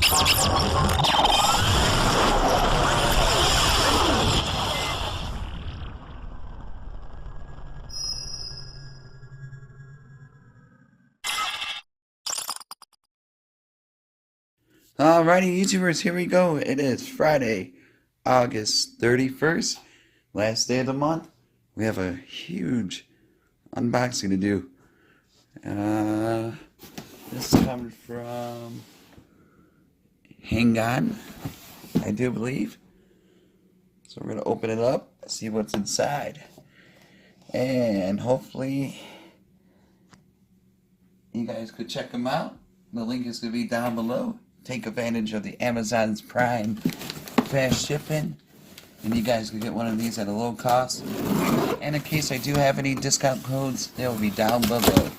Alrighty, YouTubers, here we go. It is Friday, August 31st, last day of the month. We have a huge unboxing to do. This is coming from Hang On, I do believe. So we're going to open it up, see what's inside. And hopefully you guys could check them out. The link is going to be down below. Take advantage of the Amazon's Prime fast shipping, and you guys can get one of these at a low cost. And in case I do have any discount codes, they will be down below.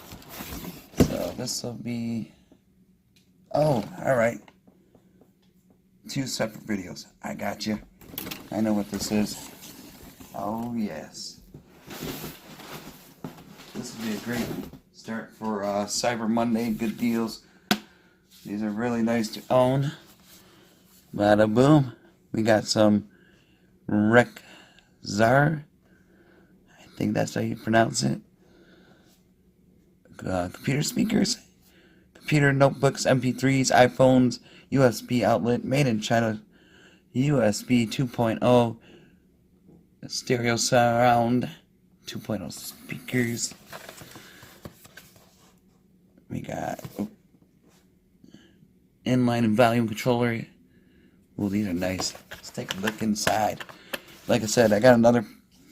So this will be, oh, alright, 2 separate videos. I got you. I know what this is. Oh yes, this will be a great start for Cyber Monday. Good deals. These are really nice to own. Bada boom. We got some Reccazr. I think that's how you pronounce it. Computer speakers, computer notebooks, MP3s, iPhones, USB outlet, made in China, USB 2.0, stereo surround, 2.0 speakers. We got inline and volume controller. Well, these are nice. Let's take a look inside. Like I said, I got another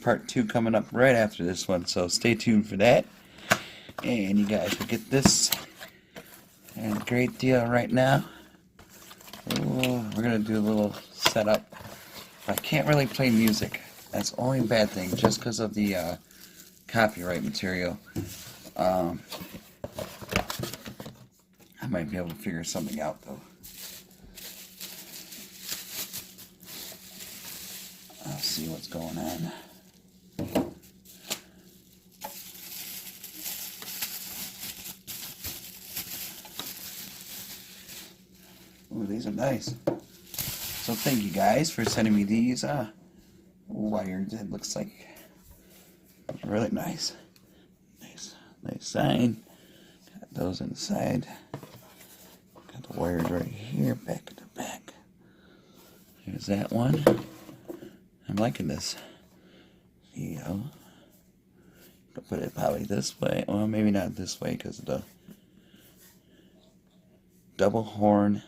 part 2 coming up right after this one, so stay tuned for that. And you guys will get this and a great deal right now. Ooh, we're gonna do a little setup. I can't really play music. That's the only bad thing, just because of the copyright material. I might be able to figure something out though. I'll see what's going on. Ooh, these are nice. So thank you guys for sending me these wired. It looks like really nice. Nice sign. Got those inside. Got the wires right here, back to back. Here's that one. I'm liking this. I'll put it probably this way. Well, maybe not this way because of the double horn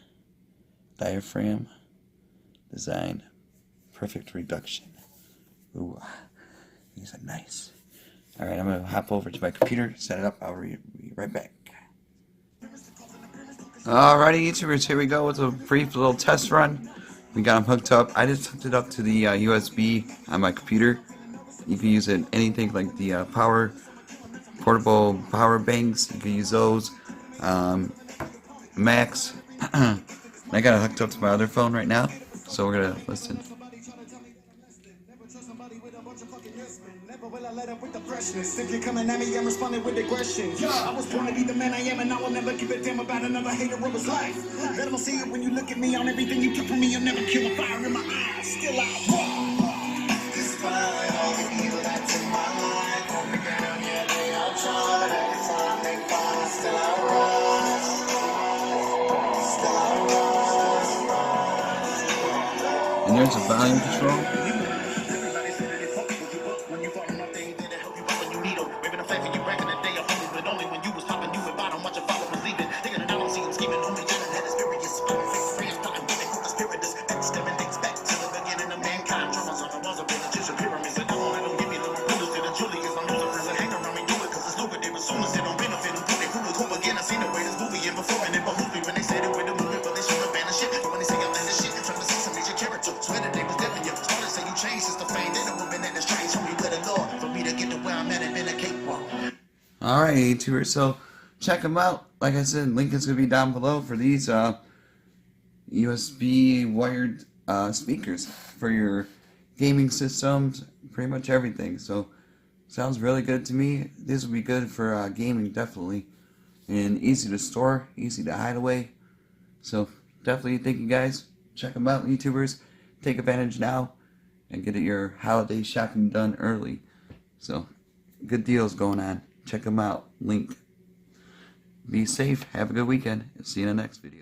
diaphragm design. Perfect reduction. Ooh, these are nice. Alright, I'm going to hop over to my computer, set it up. I'll be right back. Alrighty, YouTubers, here we go with a brief little test run. We got them hooked up. I just hooked it up to the USB on my computer. You can use it anything like the portable power banks. You can use those. Max. I got it hooked up to my other phone right now, so we're gonna listen. If you're coming at me, I'm responding with aggression. I was born to be the man I am, and I will never give a damn about another hater of his life. Let them see it when you look at me. On everything you took from me, you'll never kill a fire in my eyes. Still I walk. Despite all the evil that's in my life, hold me down, yeah, they all try. Every time they fall, still I rise. Still I rise. And there's a volume control. Alright, YouTubers, so check them out. Like I said, link is going to be down below for these USB wired speakers for your gaming systems, pretty much everything. So, sounds really good to me. This would be good for gaming, definitely. And easy to store, easy to hide away. So, definitely thank you guys. Check them out, YouTubers. Take advantage now and get your holiday shopping done early. So, good deals going on. Check them out. Link. Be safe. Have a good weekend. See you in the next video.